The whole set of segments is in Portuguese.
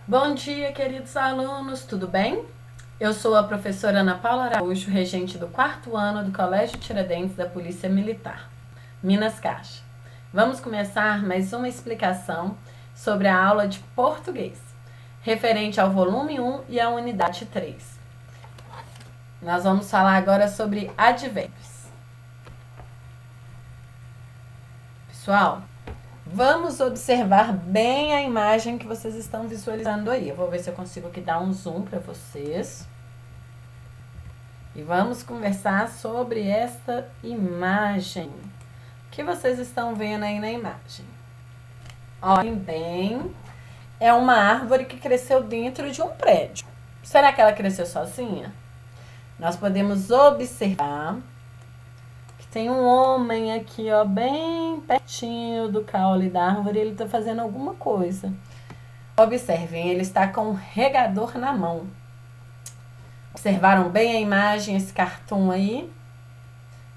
Bom dia, queridos alunos, tudo bem? Eu sou a professora Ana Paula Araújo, regente do 4º ano do Colégio Tiradentes da Polícia Militar, Minas Caixa. Vamos começar mais uma explicação sobre a aula de português, referente ao volume 1 e à unidade 3. Nós vamos falar agora sobre advérbios. Pessoal, vamos observar bem a imagem que vocês estão visualizando aí. Eu vou ver se eu consigo aqui dar um zoom para vocês. E vamos conversar sobre esta imagem. O que vocês estão vendo aí na imagem? Olhem bem. É uma árvore que cresceu dentro de um prédio. Será que ela cresceu sozinha? Nós podemos observar que tem um homem aqui, ó, bem pertinho do caule da árvore. Ele está fazendo alguma coisa. Observem, ele está com um regador na mão. Observaram bem a imagem, esse cartoon aí?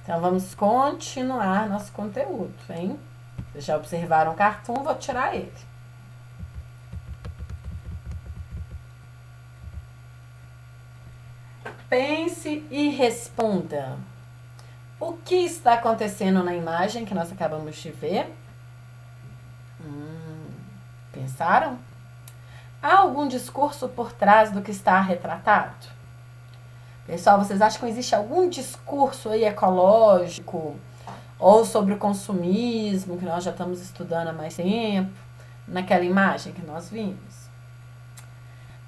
Então, vamos continuar nosso conteúdo, hein? Vocês já observaram o cartoon, vou tirar ele. Pense e responda. O que está acontecendo na imagem que nós acabamos de ver? Pensaram? Há algum discurso por trás do que está retratado? Pessoal, vocês acham que existe algum discurso aí ecológico ou sobre o consumismo, que nós já estamos estudando há mais tempo, naquela imagem que nós vimos?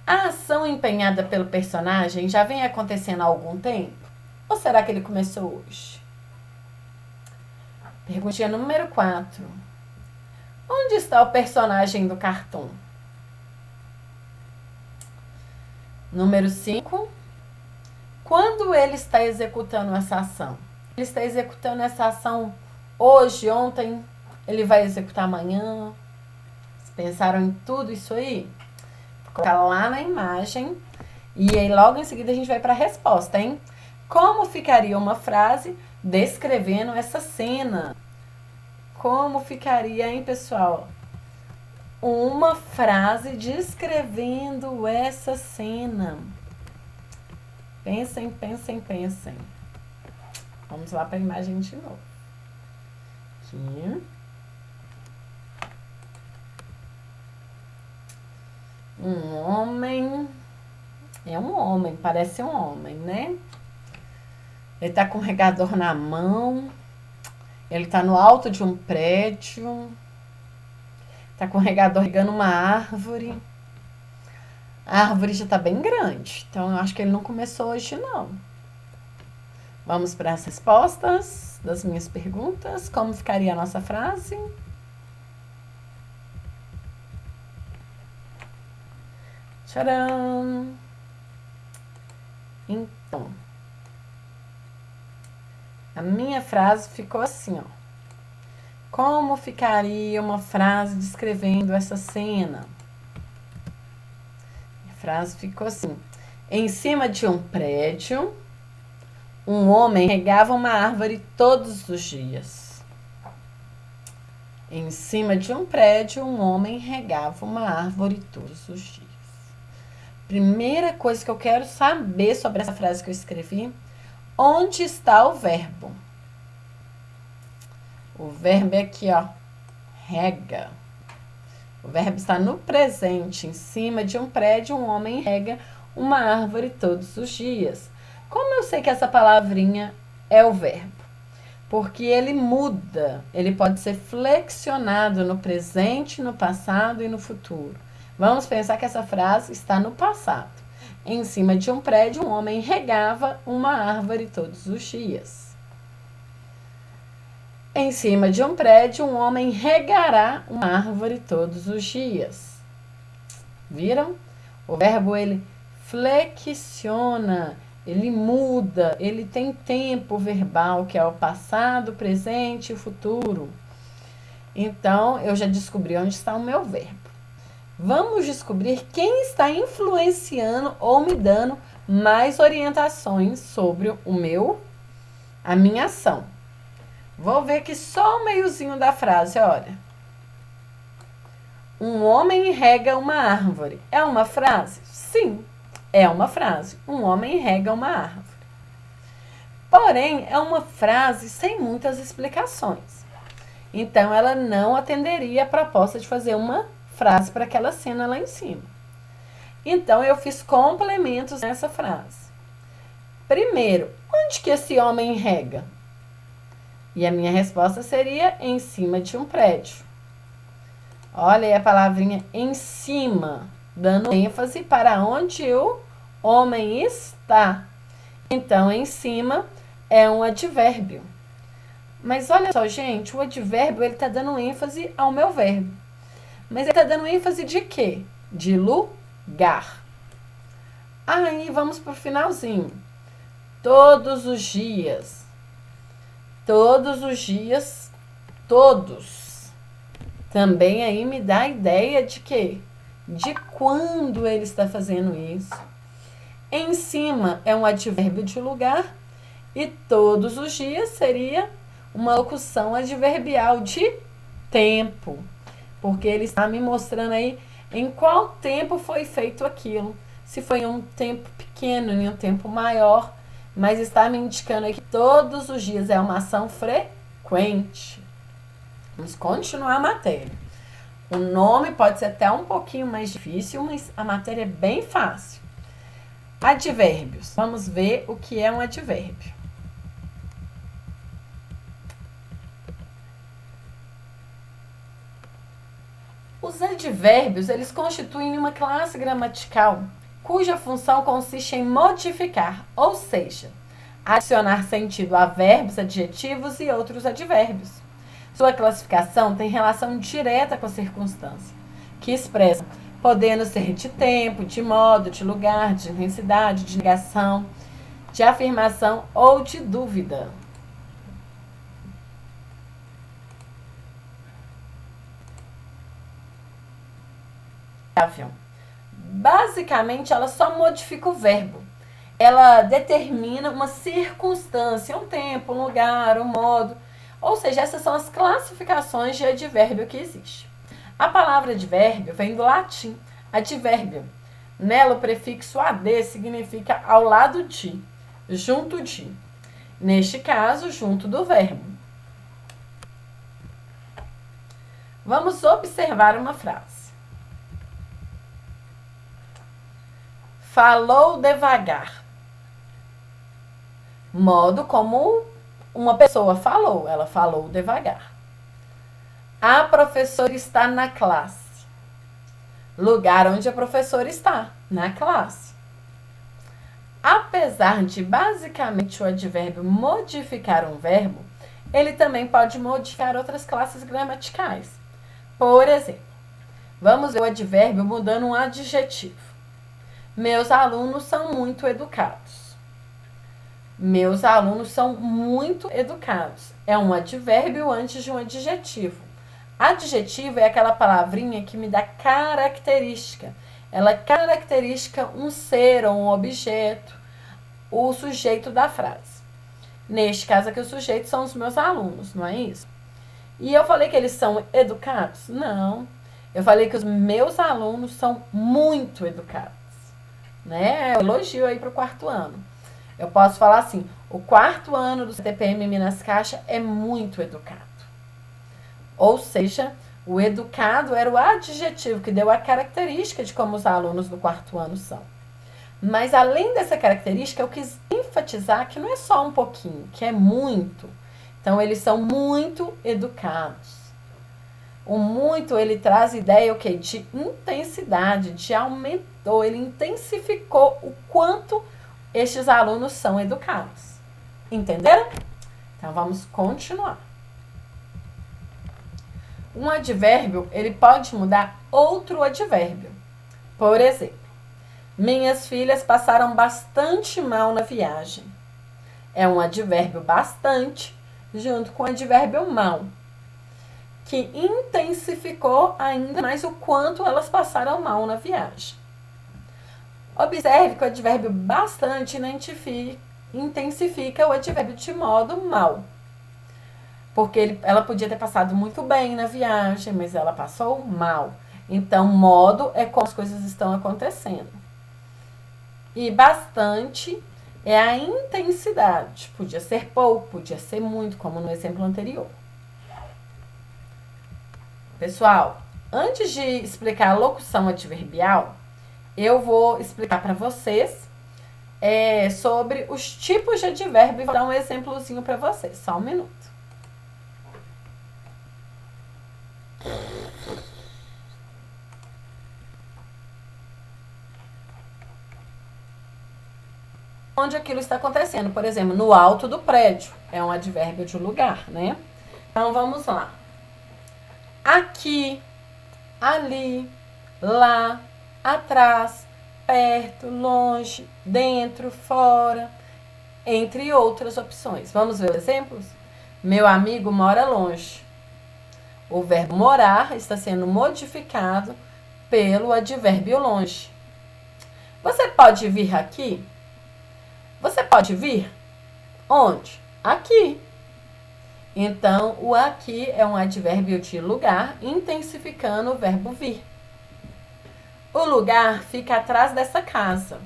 A ação empenhada pelo personagem já vem acontecendo há algum tempo? Ou será que ele começou hoje? Perguntinha número 4. Onde está o personagem do cartoon? Número 5. Quando ele está executando essa ação? Ele está executando essa ação hoje, ontem? Ele vai executar amanhã? Vocês pensaram em tudo isso aí? Vou colocar lá na imagem e aí logo em seguida a gente vai para a resposta, hein? Como ficaria uma frase descrevendo essa cena? Como ficaria, hein, pessoal? Uma frase descrevendo essa cena. Pensem, pensem, pensem. Vamos lá para a imagem de novo. Aqui. Um homem. É um homem, parece um homem, né? Ele tá com um regador na mão. Ele tá no alto de um prédio. Tá com o regador regando uma árvore. A árvore já tá bem grande. Então, eu acho que ele não começou hoje, não. Vamos para as respostas das minhas perguntas. Como ficaria a nossa frase? Tcharam! Então, a minha frase ficou assim, ó. Como ficaria uma frase descrevendo essa cena? A frase ficou assim. Em cima de um prédio, um homem regava uma árvore todos os dias. Em cima de um prédio, um homem regava uma árvore todos os dias. Primeira coisa que eu quero saber sobre essa frase que eu escrevi, onde está o verbo? O verbo é aqui, ó, rega. O verbo está no presente. Em cima de um prédio, um homem rega uma árvore todos os dias. Como eu sei que essa palavrinha é o verbo? Porque ele muda. Ele pode ser flexionado no presente, no passado e no futuro. Vamos pensar que essa frase está no passado. Em cima de um prédio, um homem regava uma árvore todos os dias. Em cima de um prédio, um homem regará uma árvore todos os dias. Viram? O verbo, ele flexiona, ele muda, ele tem tempo verbal, que é o passado, presente e futuro. Então, eu já descobri onde está o meu verbo. Vamos descobrir quem está influenciando ou me dando mais orientações sobre a minha ação. Vou ver aqui só o meiozinho da frase, olha. Um homem rega uma árvore. É uma frase? Sim, é uma frase. Um homem rega uma árvore. Porém, é uma frase sem muitas explicações. Então, ela não atenderia a proposta de fazer uma frase para aquela cena lá em cima. Então, eu fiz complementos nessa frase. Primeiro, onde que esse homem rega? E a minha resposta seria em cima de um prédio. Olha aí a palavrinha em cima, dando ênfase para onde o homem está. Então, em cima é um advérbio. Mas olha só, gente, o advérbio ele está dando ênfase ao meu verbo. Mas ele está dando ênfase de quê? De lugar. Aí vamos para o finalzinho. Todos os dias. Todos os dias. Todos. Também aí me dá a ideia de quê? De quando ele está fazendo isso. Em cima é um advérbio de lugar. E todos os dias seria uma locução adverbial de tempo. Porque ele está me mostrando aí em qual tempo foi feito aquilo. Se foi em um tempo pequeno, em um tempo maior. Mas está me indicando aí que todos os dias é uma ação frequente. Vamos continuar a matéria. O nome pode ser até um pouquinho mais difícil, mas a matéria é bem fácil. Advérbios. Vamos ver o que é um advérbio. Os advérbios, eles constituem uma classe gramatical cuja função consiste em modificar, ou seja, adicionar sentido a verbos, adjetivos e outros advérbios. Sua classificação tem relação direta com a circunstância, que expressa, podendo ser de tempo, de modo, de lugar, de intensidade, de negação, de afirmação ou de dúvida. Basicamente, ela só modifica o verbo. Ela determina uma circunstância, um tempo, um lugar, um modo. Ou seja, essas são as classificações de advérbio que existe. A palavra advérbio vem do latim advérbio. Nela, o prefixo ad significa ao lado de, junto de. Neste caso, junto do verbo. Vamos observar uma frase. Falou devagar. Modo como uma pessoa falou. Ela falou devagar. A professora está na classe. Lugar onde a professora está, na classe. Apesar de basicamente o advérbio modificar um verbo, ele também pode modificar outras classes gramaticais. Por exemplo, vamos ver o advérbio mudando um adjetivo. Meus alunos são muito educados. Meus alunos são muito educados. É um advérbio antes de um adjetivo. Adjetivo é aquela palavrinha que me dá característica. Ela caracteriza um ser ou um objeto, o sujeito da frase. Neste caso aqui, o sujeito são os meus alunos, não é isso? E eu falei que eles são educados? Não. Eu falei que os meus alunos são muito educados. Né? É um elogio aí para o quarto ano. Eu posso falar assim, o quarto ano do CTPM Minas Caixa é muito educado. Ou seja, o educado era o adjetivo que deu a característica de como os alunos do quarto ano são. Mas além dessa característica, eu quis enfatizar que não é só um pouquinho, que é muito. Então, eles são muito educados. O muito, ele traz ideia o quê? De intensidade, de aumentou, ele intensificou o quanto estes alunos são educados. Entenderam? Então, vamos continuar. Um advérbio, ele pode mudar outro advérbio. Por exemplo, minhas filhas passaram bastante mal na viagem. É um advérbio bastante, junto com o advérbio mal, que intensificou ainda mais o quanto elas passaram mal na viagem. Observe que o advérbio bastante intensifica o advérbio de modo mal. Porque ela podia ter passado muito bem na viagem, mas ela passou mal. Então, modo é como as coisas estão acontecendo. E bastante é a intensidade. Podia ser pouco, podia ser muito, como no exemplo anterior. Pessoal, antes de explicar a locução adverbial, eu vou explicar para vocês sobre os tipos de advérbio. Vou dar um exemplozinho para vocês. Só um minuto. Onde aquilo está acontecendo. Por exemplo, no alto do prédio. É um advérbio de lugar, né? Então, vamos lá. Aqui, ali, lá, atrás, perto, longe, dentro, fora, entre outras opções. Vamos ver os exemplos? Meu amigo mora longe. O verbo morar está sendo modificado pelo advérbio longe. Você pode vir aqui? Você pode vir? Onde? Aqui. Então, o aqui é um advérbio de lugar, intensificando o verbo vir. O lugar fica atrás dessa casa.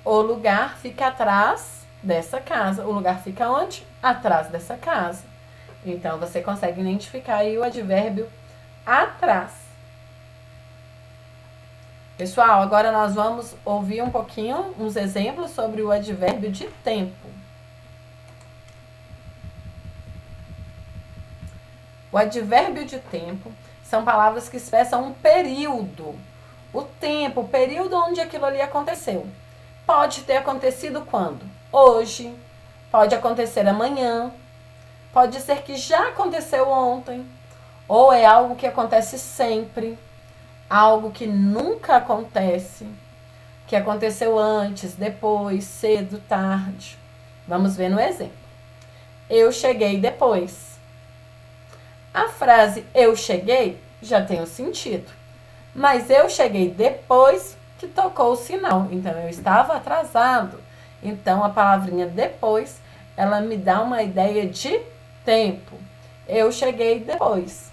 O lugar fica atrás dessa casa. O lugar fica onde? Atrás dessa casa. Então, você consegue identificar aí o advérbio atrás. Pessoal, agora nós vamos ouvir um pouquinho, uns exemplos sobre o advérbio de tempo. O advérbio de tempo são palavras que expressam um período. O tempo, o período onde aquilo ali aconteceu. Pode ter acontecido quando? Hoje. Pode acontecer amanhã. Pode ser que já aconteceu ontem. Ou é algo que acontece sempre. Algo que nunca acontece, que aconteceu antes, depois, cedo, tarde. Vamos ver no exemplo. Eu cheguei depois. A frase eu cheguei já tem um sentido, mas eu cheguei depois que tocou o sinal, então eu estava atrasado. Então a palavrinha depois, ela me dá uma ideia de tempo. Eu cheguei depois.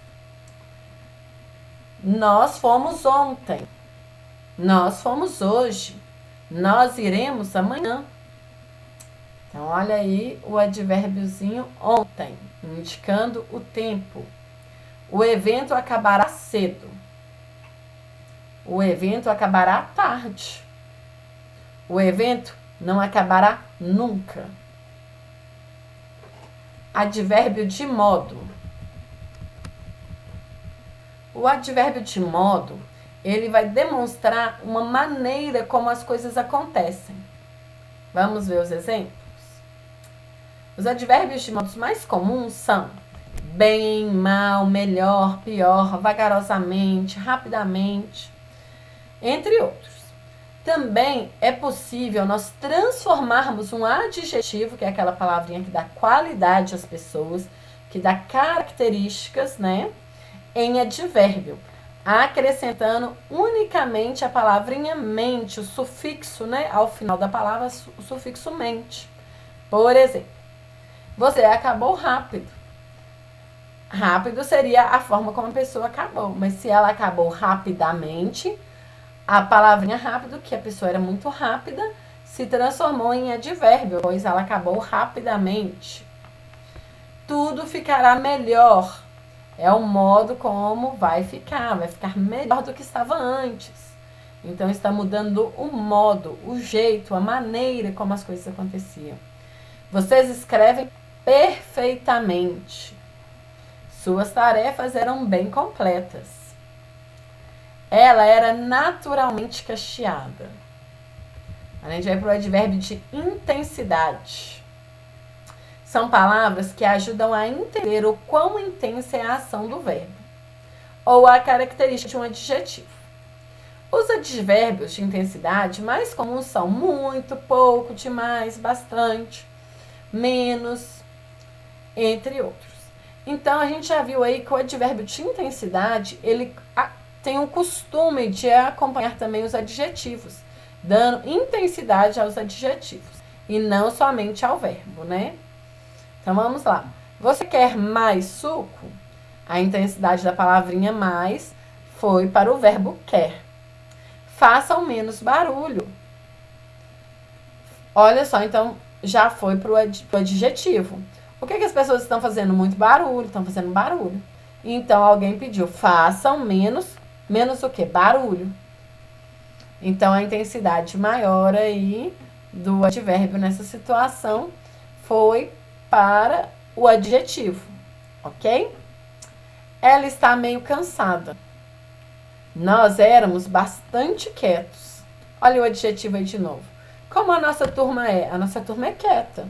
Nós fomos ontem. Nós fomos hoje. Nós iremos amanhã. Então, olha aí o advérbiozinho ontem, indicando o tempo. O evento acabará cedo. O evento acabará tarde. O evento não acabará nunca. Advérbio de modo. O advérbio de modo, ele vai demonstrar uma maneira como as coisas acontecem. Vamos ver os exemplos? Os advérbios de modos mais comuns são bem, mal, melhor, pior, vagarosamente, rapidamente, entre outros. Também é possível nós transformarmos um adjetivo, que é aquela palavrinha que dá qualidade às pessoas, que dá características, né? Em advérbio, acrescentando unicamente a palavrinha mente, o sufixo, né, ao final da palavra, o sufixo mente. Por exemplo, você acabou rápido. Rápido seria a forma como a pessoa acabou, mas se ela acabou rapidamente, a palavrinha rápido, que a pessoa era muito rápida, se transformou em advérbio, pois ela acabou rapidamente. Tudo ficará melhor. É o modo como vai ficar melhor do que estava antes. Então, está mudando o modo, o jeito, a maneira como as coisas aconteciam. Vocês escrevem perfeitamente. Suas tarefas eram bem completas. Ela era naturalmente cacheada. A gente vai para o advérbio de intensidade. São palavras que ajudam a entender o quão intensa é a ação do verbo, ou a característica de um adjetivo. Os advérbios de intensidade mais comuns são muito, pouco, demais, bastante, menos, entre outros. Então, a gente já viu aí que o advérbio de intensidade, ele tem o costume de acompanhar também os adjetivos, dando intensidade aos adjetivos, e não somente ao verbo, né? Então, vamos lá. Você quer mais suco? A intensidade da palavrinha mais foi para o verbo quer. Façam menos barulho. Olha só, então já foi para o adjetivo. O que as pessoas estão fazendo? Muito barulho, estão fazendo barulho. Então alguém pediu, façam menos o quê? Barulho. Então a intensidade maior aí do advérbio nessa situação foi para o adjetivo, ok? Ela está meio cansada. Nós éramos bastante quietos. Olha o adjetivo aí de novo. Como a nossa turma é? A nossa turma é quieta.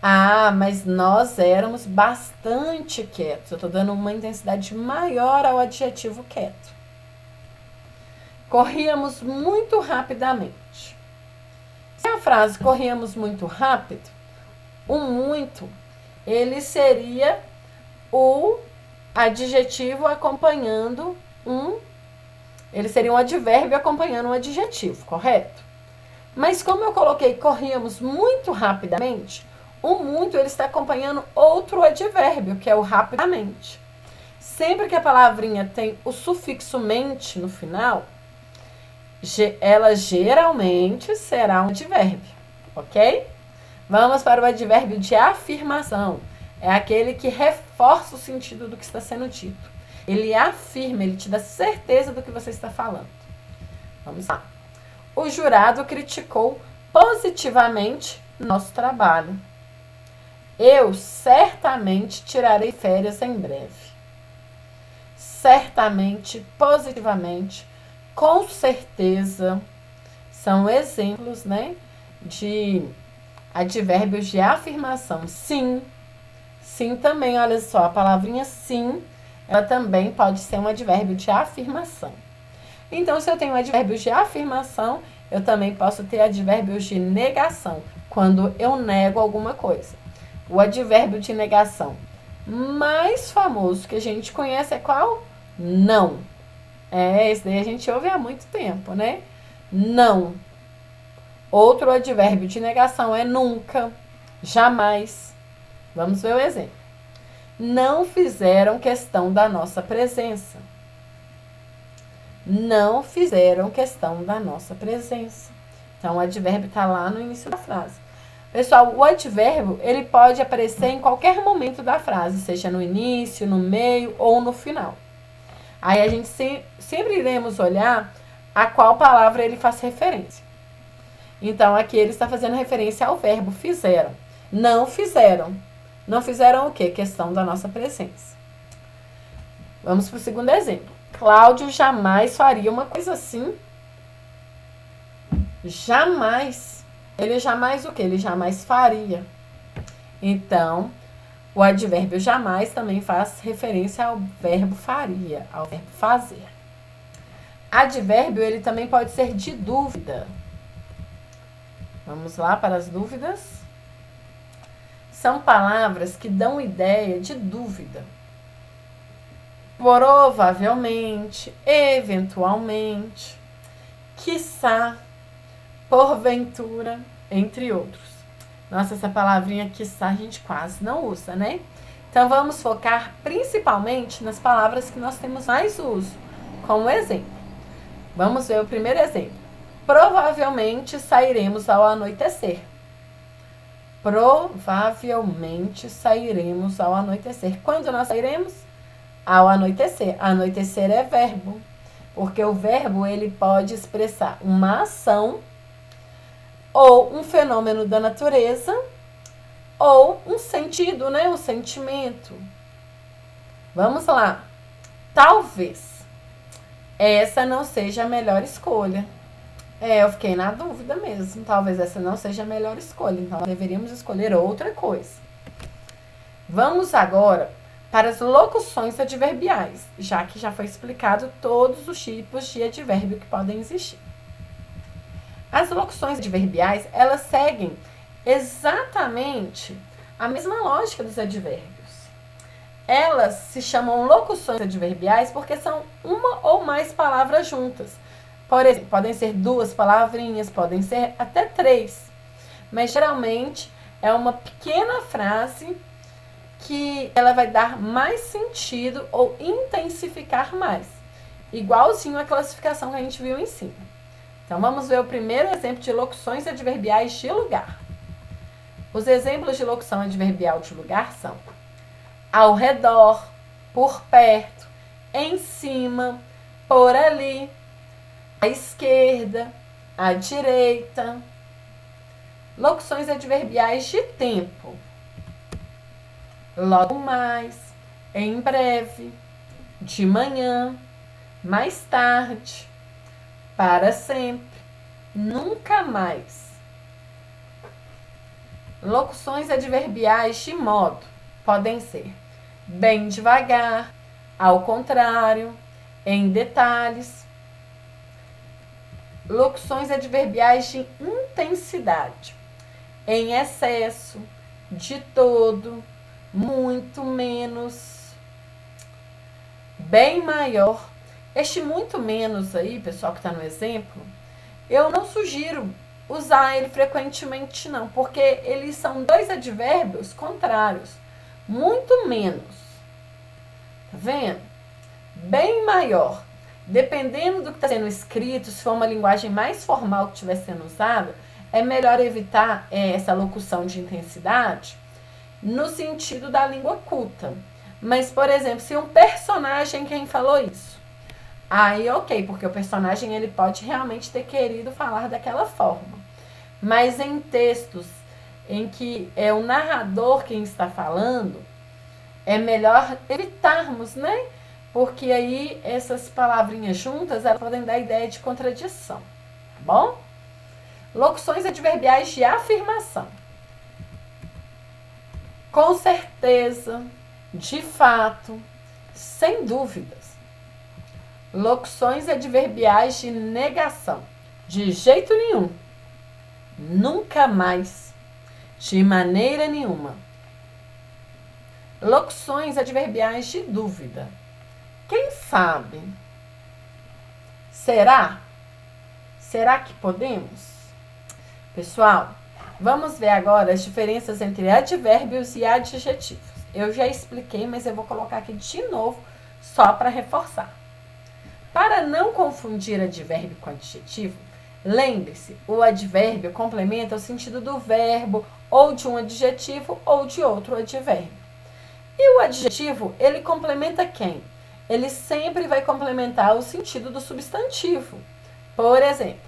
Ah, mas nós éramos bastante quietos. Eu estou dando uma intensidade maior ao adjetivo quieto. Corríamos muito rapidamente. Se a frase corríamos muito rápido, o muito, ele seria o adjetivo acompanhando ele seria um advérbio acompanhando um adjetivo, correto? Mas como eu coloquei corríamos muito rapidamente, o muito ele está acompanhando outro advérbio, que é o rapidamente. Sempre que a palavrinha tem o sufixo mente no final, ela geralmente será um advérbio, ok? Vamos para o advérbio de afirmação. É aquele que reforça o sentido do que está sendo dito. Ele afirma, ele te dá certeza do que você está falando. Vamos lá. O jurado criticou positivamente nosso trabalho. Eu certamente tirarei férias em breve. Certamente, positivamente, com certeza, são exemplos, né, de advérbios de afirmação. Sim, sim também, olha só, a palavrinha sim, ela também pode ser um advérbio de afirmação. Então, se eu tenho advérbios de afirmação, eu também posso ter advérbios de negação, quando eu nego alguma coisa. O advérbio de negação mais famoso que a gente conhece é qual? Não. Esse daí a gente ouve há muito tempo, né? Não. Outro advérbio de negação é nunca, jamais. Vamos ver o exemplo. Não fizeram questão da nossa presença. Não fizeram questão da nossa presença. Então, o advérbio está lá no início da frase. Pessoal, o advérbio, ele pode aparecer em qualquer momento da frase, seja no início, no meio ou no final. Aí a gente sempre iremos olhar a qual palavra ele faz referência. Então, aqui ele está fazendo referência ao verbo fizeram. Não fizeram. Não fizeram o quê? Questão da nossa presença. Vamos para o segundo exemplo. Cláudio jamais faria uma coisa assim. Jamais. Ele jamais o quê? Ele jamais faria. Então, o advérbio jamais também faz referência ao verbo faria, ao verbo fazer. Advérbio, ele também pode ser de dúvida. Vamos lá para as dúvidas. São palavras que dão ideia de dúvida. Provavelmente, eventualmente, quiçá, porventura, entre outros. Nossa, essa palavrinha quiçá a gente quase não usa, né? Então, vamos focar principalmente nas palavras que nós temos mais uso, como exemplo. Vamos ver o primeiro exemplo. Provavelmente sairemos ao anoitecer. Provavelmente sairemos ao anoitecer. Quando nós sairemos? Ao anoitecer. Anoitecer é verbo, porque o verbo ele pode expressar uma ação ou um fenômeno da natureza ou um sentido, né? Um sentimento. Vamos lá. Talvez essa não seja a melhor escolha. Eu fiquei na dúvida mesmo. Talvez essa não seja a melhor escolha. Então, deveríamos escolher outra coisa. Vamos agora para as locuções adverbiais, já que já foi explicado todos os tipos de advérbio que podem existir. As locuções adverbiais, elas seguem exatamente a mesma lógica dos advérbios. Elas se chamam locuções adverbiais porque são uma ou mais palavras juntas. Por exemplo, podem ser 2 palavrinhas, podem ser até 3. Mas geralmente é uma pequena frase que ela vai dar mais sentido ou intensificar mais. igualzinho a classificação que a gente viu em cima. Então, vamos ver o primeiro exemplo de locuções adverbiais de lugar. Os exemplos de locução adverbial de lugar são ao redor, por perto, em cima, por ali, à esquerda, à direita. Locuções adverbiais de tempo. Logo mais, em breve, de manhã, mais tarde, para sempre, nunca mais. Locuções adverbiais de modo podem ser bem devagar, ao contrário, em detalhes. Locuções adverbiais de intensidade. Em excesso, de todo, muito menos, bem maior. Este muito menos aí, pessoal que está no exemplo, eu não sugiro usar ele frequentemente não, porque eles são dois advérbios contrários. Muito menos. Tá vendo? Bem maior. Dependendo do que está sendo escrito, se for uma linguagem mais formal que estiver sendo usada, é melhor evitar essa locução de intensidade no sentido da língua culta. Mas, por exemplo, se um personagem quem falou isso, aí ok, porque o personagem ele pode realmente ter querido falar daquela forma. Mas em textos em que é o narrador quem está falando, é melhor evitarmos, né? Porque aí essas palavrinhas juntas, elas podem dar ideia de contradição, tá bom? Locuções adverbiais de afirmação. Com certeza, de fato, sem dúvidas. Locuções adverbiais de negação. De jeito nenhum. Nunca mais. De maneira nenhuma. Locuções adverbiais de dúvida. Quem sabe? Será? Será que podemos? Pessoal, vamos ver agora as diferenças entre advérbios e adjetivos. Eu já expliquei, mas eu vou colocar aqui de novo, só para reforçar. Para não confundir advérbio com adjetivo, lembre-se, o advérbio complementa o sentido do verbo, ou de um adjetivo, ou de outro advérbio. E o adjetivo, ele complementa quem? Ele sempre vai complementar o sentido do substantivo. Por exemplo,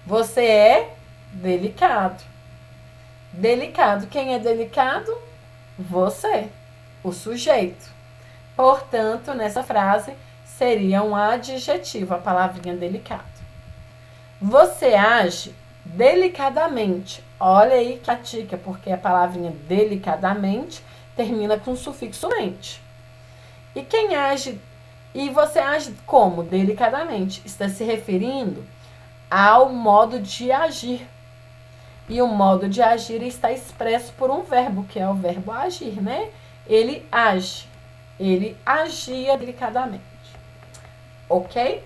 você é delicado. Delicado. Quem é delicado? Você, o sujeito. Portanto, nessa frase, seria um adjetivo, a palavrinha delicado. Você age delicadamente. Olha aí que a dica, porque a palavrinha delicadamente termina com o sufixo mente. E quem age, e você age como? Delicadamente. Está se referindo ao modo de agir. E o modo de agir está expresso por um verbo, que é o verbo agir, né? Ele age. Ele agia delicadamente. Ok?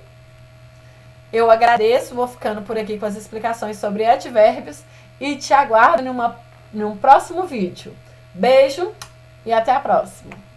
Eu agradeço, vou ficando por aqui com as explicações sobre advérbios e te aguardo num próximo vídeo. Beijo e até a próxima.